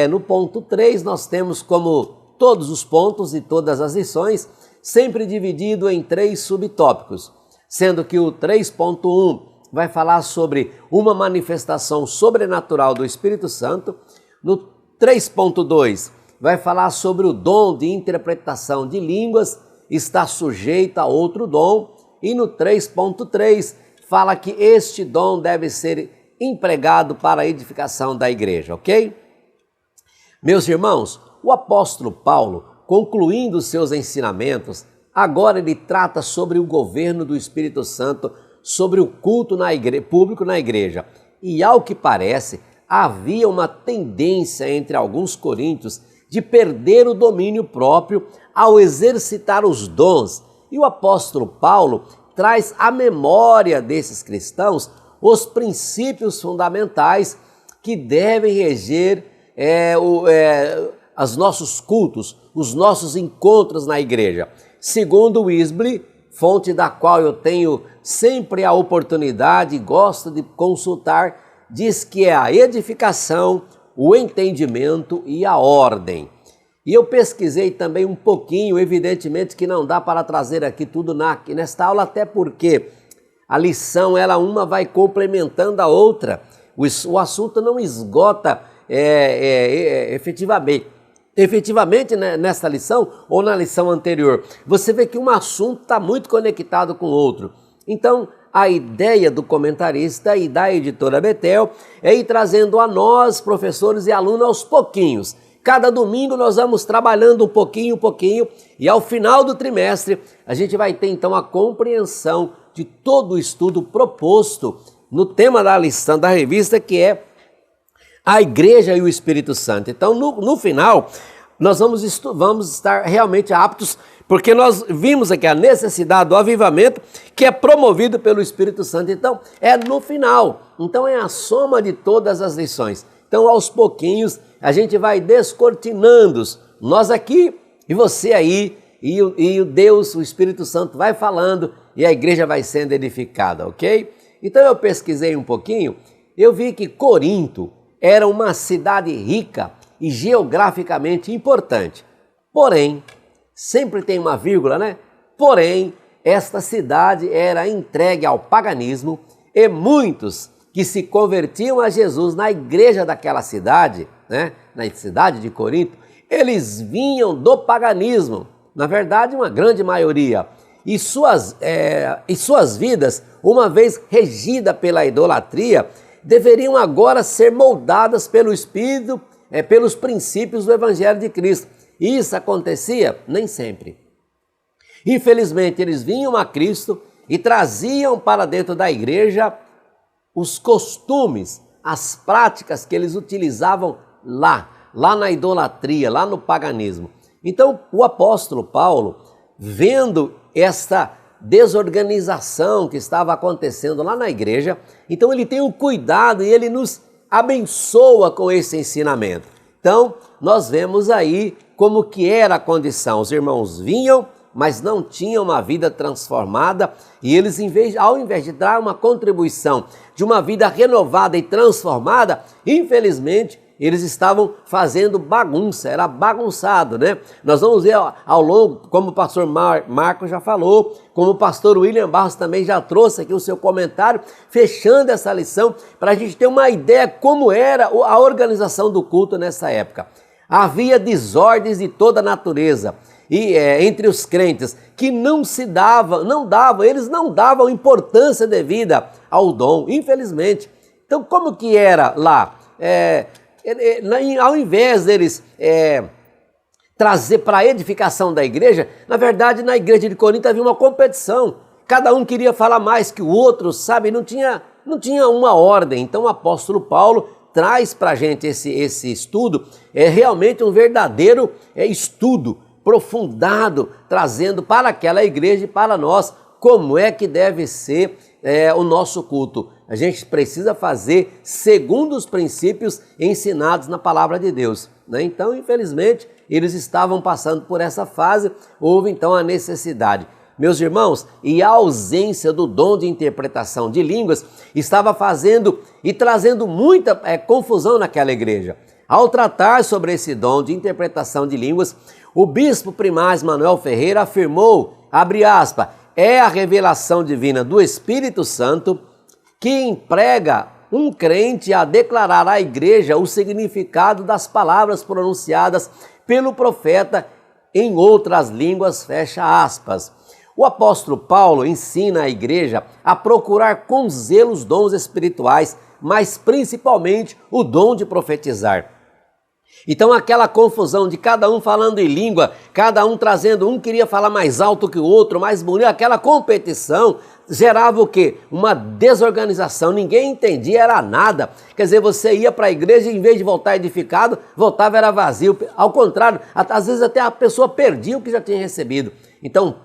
No ponto 3 nós temos, como todos os pontos e todas as lições, sempre dividido em 3 subtópicos, sendo que o 3.1 vai falar sobre uma manifestação sobrenatural do Espírito Santo, no 3.2 vai falar sobre o dom de interpretação de línguas, está sujeito a outro dom, e no 3.3 fala que este dom deve ser empregado para a edificação da igreja, ok? Meus irmãos, o apóstolo Paulo, concluindo seus ensinamentos, agora ele trata sobre o governo do Espírito Santo, sobre o culto público na igreja. E ao que parece, havia uma tendência entre alguns coríntios de perder o domínio próprio ao exercitar os dons. E o apóstolo Paulo traz à memória desses cristãos os princípios fundamentais que devem reger os nossos cultos, os nossos encontros na igreja. Segundo Wesley, fonte da qual eu tenho sempre a oportunidade e gosto de consultar, diz que é a edificação, o entendimento e a ordem. E eu pesquisei também um pouquinho, evidentemente que não dá para trazer aqui tudo nesta aula, até porque a lição, uma vai complementando a outra. O assunto não esgota efetivamente, né, nesta lição ou na lição anterior. Você vê que um assunto está muito conectado com o outro. Então, a ideia do comentarista e da editora Betel é ir trazendo a nós, professores e alunos, aos pouquinhos. Cada domingo nós vamos trabalhando um pouquinho, e ao final do trimestre a gente vai ter então a compreensão de todo o estudo proposto no tema da lição da revista, que é a igreja e o Espírito Santo. Então, no final, nós vamos estar realmente aptos, porque nós vimos aqui a necessidade do avivamento, que é promovido pelo Espírito Santo. Então, é no final. Então, é a soma de todas as lições. Então, aos pouquinhos, a gente vai descortinando, nós aqui e você aí, e o Deus, o Espírito Santo vai falando e a igreja vai sendo edificada, ok? Então, eu pesquisei um pouquinho, eu vi que Corinto era uma cidade rica e geograficamente importante. Porém, sempre tem uma vírgula, né? Porém, esta cidade era entregue ao paganismo e muitos que se convertiam a Jesus na igreja daquela cidade, né? Na cidade de Corinto, eles vinham do paganismo. Na verdade, uma grande maioria. E suas vidas, uma vez regida pela idolatria, deveriam agora ser moldadas pelo Espírito, pelos princípios do Evangelho de Cristo. E isso acontecia? Nem sempre. Infelizmente, eles vinham a Cristo e traziam para dentro da igreja os costumes, as práticas que eles utilizavam lá na idolatria, lá no paganismo. Então, o apóstolo Paulo, vendo esta desorganização que estava acontecendo lá na igreja, então ele tem o cuidado e ele nos abençoa com esse ensinamento. Então, nós vemos aí como que era a condição. Os irmãos vinham, mas não tinham uma vida transformada, e eles, ao invés de dar uma contribuição de uma vida renovada e transformada, infelizmente, eles estavam fazendo bagunça, era bagunçado, né? Nós vamos ver ao longo, como o pastor Marcos já falou, como o pastor William Barros também já trouxe aqui o seu comentário, fechando essa lição, para a gente ter uma ideia como era a organização do culto nessa época. Havia desordens de toda natureza e entre os crentes que eles não davam importância devida ao dom, infelizmente. Então, como que era lá? Ao invés deles trazer para a edificação da igreja, na verdade, na igreja de Corinto havia uma competição. Cada um queria falar mais que o outro, sabe? Não tinha uma ordem. Então, o apóstolo Paulo traz para a gente esse estudo, realmente um verdadeiro estudo aprofundado, trazendo para aquela igreja e para nós como é que deve ser o nosso culto. A gente precisa fazer segundo os princípios ensinados na palavra de Deus, né? Então, infelizmente, eles estavam passando por essa fase, houve então a necessidade. Meus irmãos, e a ausência do dom de interpretação de línguas estava fazendo e trazendo muita confusão naquela igreja. Ao tratar sobre esse dom de interpretação de línguas, o bispo primaz Manuel Ferreira afirmou, abre aspas, é a revelação divina do Espírito Santo que emprega um crente a declarar à igreja o significado das palavras pronunciadas pelo profeta em outras línguas, fecha aspas. O apóstolo Paulo ensina a igreja a procurar com zelo os dons espirituais, mas principalmente o dom de profetizar. Então aquela confusão de cada um falando em língua, cada um trazendo, um queria falar mais alto que o outro, mais bonito, aquela competição gerava o quê? Uma desorganização, ninguém entendia, era nada. Quer dizer, você ia para a igreja e em vez de voltar edificado, voltava era vazio. Ao contrário, às vezes até a pessoa perdia o que já tinha recebido. Então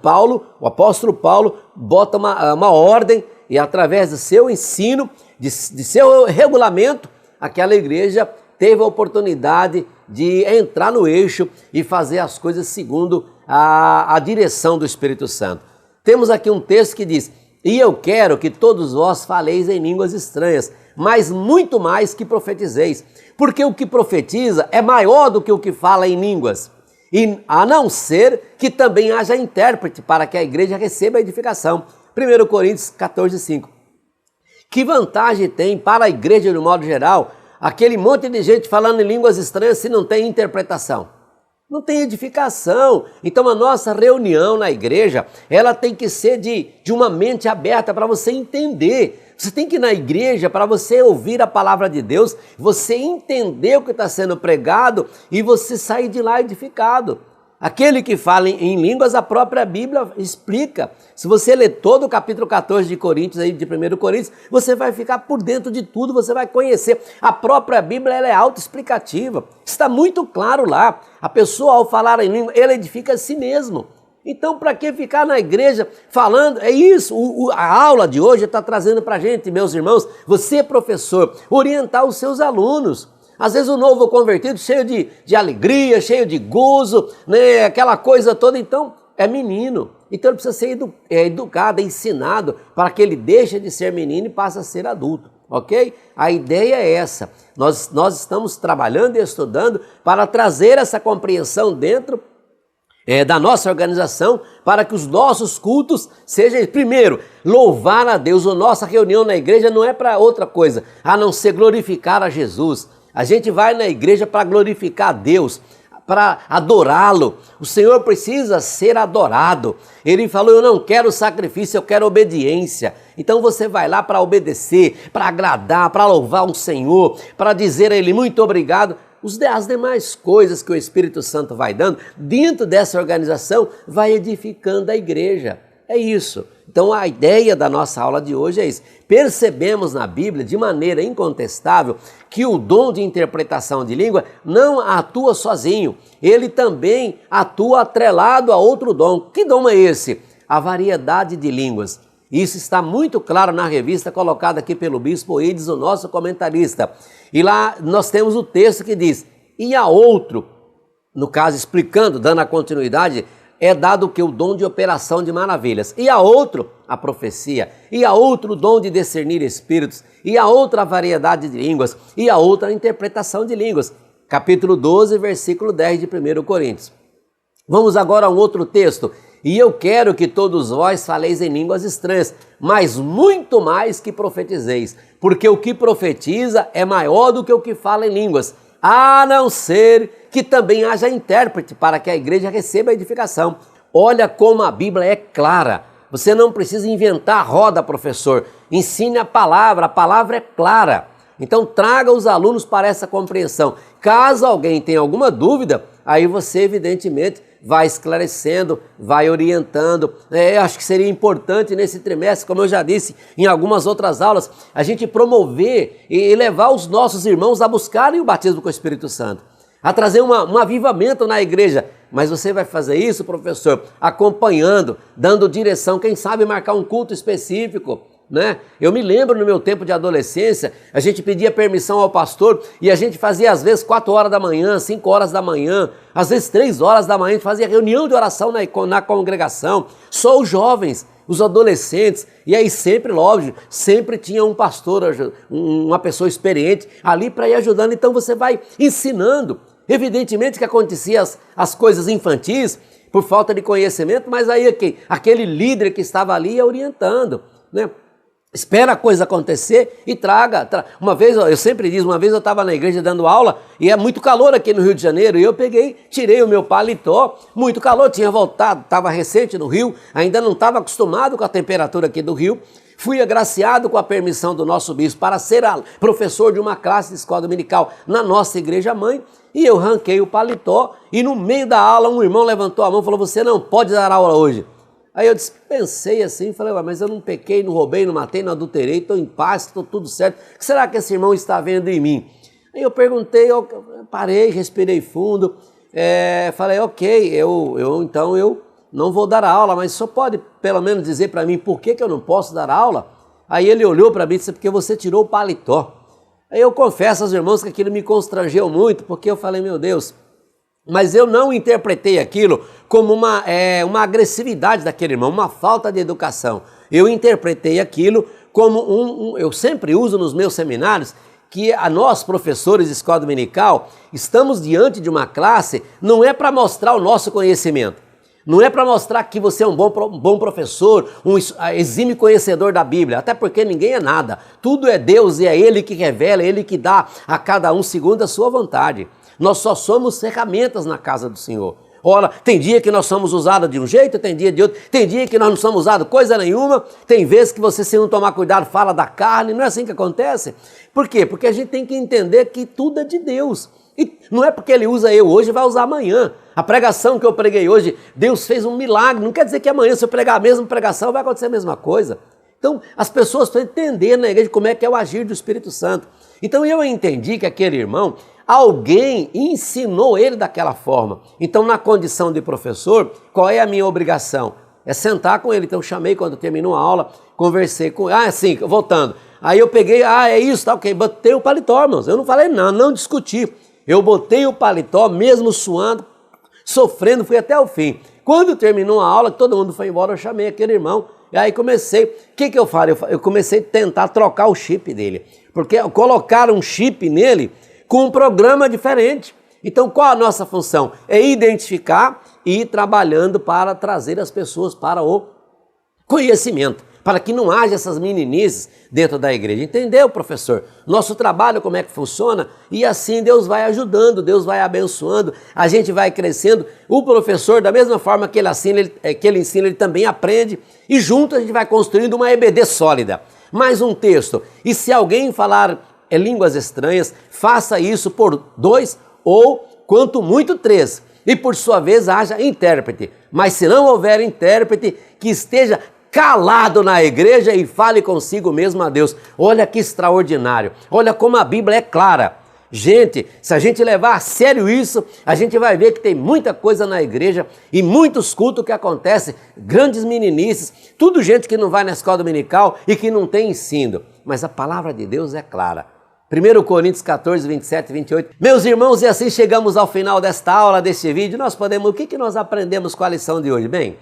o apóstolo Paulo bota uma ordem e através do seu ensino, de seu regulamento, aquela igreja teve a oportunidade de entrar no eixo e fazer as coisas segundo a direção do Espírito Santo. Temos aqui um texto que diz, e eu quero que todos vós faleis em línguas estranhas, mas muito mais que profetizeis, porque o que profetiza é maior do que o que fala em línguas, e a não ser que também haja intérprete para que a igreja receba a edificação. 1 Coríntios 14:5. Que vantagem tem para a igreja, de modo geral, aquele monte de gente falando em línguas estranhas se não tem interpretação? Não tem edificação. Então a nossa reunião na igreja, ela tem que ser de uma mente aberta para você entender. Você tem que ir na igreja para você ouvir a palavra de Deus, você entender o que está sendo pregado e você sair de lá edificado. Aquele que fala em línguas, a própria Bíblia explica. Se você ler todo o capítulo 14 de Coríntios, de 1 Coríntios, você vai ficar por dentro de tudo, você vai conhecer. A própria Bíblia, ela é autoexplicativa. Está muito claro lá. A pessoa, ao falar em língua, ela edifica a si mesmo. Então, para que ficar na igreja falando? É isso, a aula de hoje está trazendo para a gente, meus irmãos, você, professor, orientar os seus alunos. Às vezes o novo convertido cheio de alegria, cheio de gozo, né? Aquela coisa toda, então é menino. Então ele precisa ser educado, ensinado para que ele deixe de ser menino e passe a ser adulto, ok? A ideia é essa. Nós estamos trabalhando e estudando para trazer essa compreensão dentro da nossa organização, para que os nossos cultos sejam, primeiro, louvar a Deus. A nossa reunião na igreja não é para outra coisa, a não ser glorificar a Jesus. A gente vai na igreja para glorificar a Deus, para adorá-lo. O Senhor precisa ser adorado. Ele falou, eu não quero sacrifício, eu quero obediência. Então você vai lá para obedecer, para agradar, para louvar o Senhor, para dizer a Ele muito obrigado. As demais coisas que o Espírito Santo vai dando, dentro dessa organização, vai edificando a igreja. É isso. Então a ideia da nossa aula de hoje é isso. Percebemos na Bíblia, de maneira incontestável, que o dom de interpretação de língua não atua sozinho. Ele também atua atrelado a outro dom. Que dom é esse? A variedade de línguas. Isso está muito claro na revista colocada aqui pelo Bispo Ides, o nosso comentarista. E lá nós temos o texto que diz, e a outro, no caso explicando, dando a continuidade é dado o que? O dom de operação de maravilhas. E a outro, a profecia. E a outro, o dom de discernir espíritos. E a outra, a variedade de línguas. E a outra, a interpretação de línguas. Capítulo 12, versículo 10 de 1 Coríntios. Vamos agora a um outro texto. E eu quero que todos vós faleis em línguas estranhas, mas muito mais que profetizeis. Porque o que profetiza é maior do que o que fala em línguas. A não ser que também haja intérprete para que a igreja receba a edificação. Olha como a Bíblia é clara. Você não precisa inventar roda, professor. Ensine a palavra é clara. Então traga os alunos para essa compreensão. Caso alguém tenha alguma dúvida, aí você evidentemente vai esclarecendo, vai orientando. Acho que seria importante nesse trimestre, como eu já disse em algumas outras aulas, a gente promover e levar os nossos irmãos a buscarem o batismo com o Espírito Santo, a trazer um avivamento na igreja. Mas você vai fazer isso, professor, acompanhando, dando direção, quem sabe marcar um culto específico, né? Eu me lembro no meu tempo de adolescência, a gente pedia permissão ao pastor e a gente fazia às vezes 4 horas da manhã, 5 horas da manhã, às vezes 3 horas da manhã, a gente fazia reunião de oração na congregação, só os jovens, os adolescentes, e aí sempre, lógico, sempre tinha um pastor, uma pessoa experiente ali para ir ajudando. Então você vai ensinando. Evidentemente que acontecia as coisas infantis por falta de conhecimento, mas aí aquele líder que estava ali ia orientando, né? Espera a coisa acontecer e traga. Uma vez, eu sempre digo, uma vez eu estava na igreja dando aula e é muito calor aqui no Rio de Janeiro e eu tirei o meu paletó, muito calor, tinha voltado, estava recente no Rio, ainda não estava acostumado com a temperatura aqui do Rio. Fui agraciado com a permissão do nosso bispo para ser professor de uma classe de escola dominical na nossa igreja mãe e eu ranquei o paletó e no meio da aula um irmão levantou a mão e falou: você não pode dar aula hoje. Aí eu pensei assim, falei: mas eu não pequei, não roubei, não matei, não adulterei, estou em paz, estou tudo certo. O que será que esse irmão está vendo em mim? Aí eu perguntei, eu parei, respirei fundo, falei: ok, então eu não vou dar aula, mas só pode pelo menos dizer para mim por que eu não posso dar aula? Aí ele olhou para mim e disse: porque você tirou o paletó. Aí eu confesso aos irmãos que aquilo me constrangeu muito, porque eu falei: meu Deus, mas eu não interpretei aquilo como uma agressividade daquele irmão, uma falta de educação. Eu interpretei aquilo como eu sempre uso nos meus seminários, que nós, professores de escola dominical, estamos diante de uma classe, não é para mostrar o nosso conhecimento, não é para mostrar que você é um bom professor, um exímio conhecedor da Bíblia, até porque ninguém é nada. Tudo é Deus e é Ele que revela, é Ele que dá a cada um segundo a sua vontade. Nós só somos ferramentas na casa do Senhor. Ora, tem dia que nós somos usados de um jeito, tem dia de outro, tem dia que nós não somos usados coisa nenhuma, tem vezes que você, se não tomar cuidado, fala da carne, não é assim que acontece? Por quê? Porque a gente tem que entender que tudo é de Deus. E não é porque Ele usa eu hoje, vai usar amanhã. A pregação que eu preguei hoje, Deus fez um milagre, não quer dizer que amanhã, se eu pregar a mesma pregação, vai acontecer a mesma coisa. Então, as pessoas precisam entender na igreja como é que é o agir do Espírito Santo. Então, eu entendi que aquele irmão, alguém ensinou ele daquela forma. Então, na condição de professor, qual é a minha obrigação? É sentar com ele. Então, eu chamei quando terminou a aula, conversei com ele. Sim, voltando. Aí eu peguei, é isso, tá ok. Botei o paletó, irmãos. Eu não falei nada, não discuti. Eu botei o paletó, mesmo suando, sofrendo, fui até o fim. Quando terminou a aula, todo mundo foi embora, eu chamei aquele irmão. E aí comecei, o que eu falei? Eu comecei a tentar trocar o chip dele. Porque colocaram um chip nele com um programa diferente. Então, qual a nossa função? É identificar e ir trabalhando para trazer as pessoas para o conhecimento, para que não haja essas meninices dentro da igreja. Entendeu, professor? Nosso trabalho, como é que funciona? E assim Deus vai ajudando, Deus vai abençoando, a gente vai crescendo. O professor, da mesma forma que ele ensina, ele também aprende. E junto a gente vai construindo uma EBD sólida. Mais um texto. E se alguém falar línguas estranhas, faça isso por 2 ou, quanto muito, 3. E por sua vez haja intérprete. Mas se não houver intérprete, que esteja calado na igreja e fale consigo mesmo a Deus. Olha que extraordinário. Olha como a Bíblia é clara. Gente, se a gente levar a sério isso, a gente vai ver que tem muita coisa na igreja e muitos cultos que acontecem, grandes meninices, tudo gente que não vai na escola dominical e que não tem ensino. Mas a palavra de Deus é clara. 1 Coríntios 14, 27 e 28. Meus irmãos, e assim chegamos ao final desta aula, deste vídeo. O que nós aprendemos com a lição de hoje? Bem,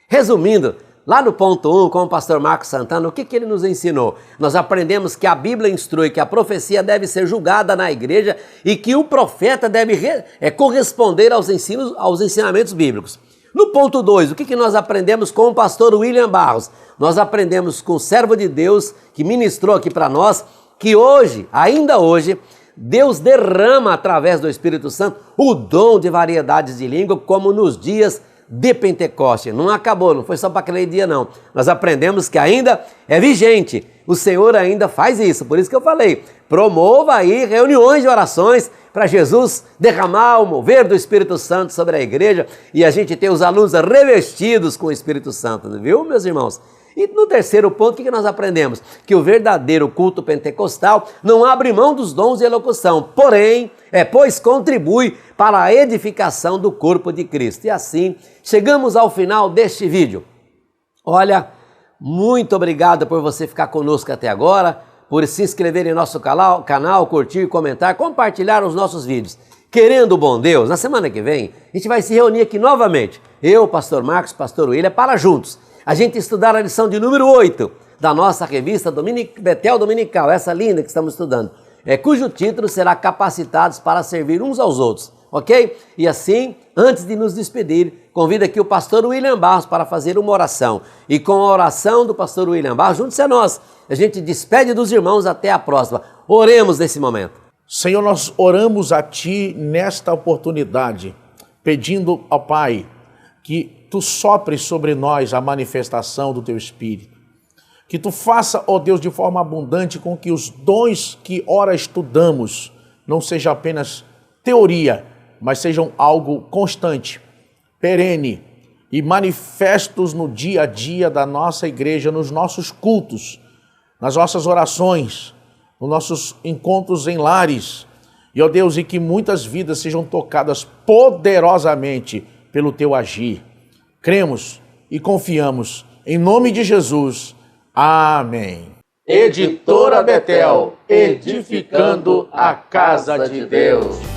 resumindo, lá no ponto 1, com o pastor Marcos Santana, o que ele nos ensinou? Nós aprendemos que a Bíblia instrui que a profecia deve ser julgada na igreja e que o profeta deve corresponder aos ensinamentos bíblicos. No ponto 2, o que nós aprendemos com o pastor William Barros? Nós aprendemos com o servo de Deus que ministrou aqui para nós, que hoje, ainda hoje, Deus derrama através do Espírito Santo o dom de variedades de língua, como nos dias de Pentecoste. Não acabou, não foi só para aquele dia não. Nós aprendemos que ainda é vigente. O Senhor ainda faz isso. Por isso que eu falei, promova aí reuniões de orações para Jesus derramar o mover do Espírito Santo sobre a igreja e a gente ter os alunos revestidos com o Espírito Santo, viu, meus irmãos? E no terceiro ponto, o que nós aprendemos? Que o verdadeiro culto pentecostal não abre mão dos dons de elocução, pois contribui para a edificação do corpo de Cristo. E assim, chegamos ao final deste vídeo. Olha, muito obrigado por você ficar conosco até agora, por se inscrever em nosso canal, curtir, comentar, compartilhar os nossos vídeos. Querendo o bom Deus, na semana que vem, a gente vai se reunir aqui novamente. Eu, pastor Marcos, pastor William, para juntos a gente estudar a lição de número 8 da nossa revista Betel Dominical, essa linda que estamos estudando, cujo título será Capacitados para Servir Uns aos Outros, ok? E assim, antes de nos despedir, convido aqui o pastor William Barros para fazer uma oração. E com a oração do pastor William Barros, junte-se a nós, a gente despede dos irmãos até a próxima. Oremos nesse momento. Senhor, nós oramos a Ti nesta oportunidade, pedindo ao Pai que Tu sopres sobre nós a manifestação do Teu Espírito. Que Tu faça, ó Deus, de forma abundante com que os dons que ora estudamos não sejam apenas teoria, mas sejam algo constante, perene e manifestos no dia a dia da nossa igreja, nos nossos cultos, nas nossas orações, nos nossos encontros em lares. E, ó Deus, e que muitas vidas sejam tocadas poderosamente pelo Teu agir. Cremos e confiamos em nome de Jesus. Amém. Editora Betel, edificando a casa de Deus.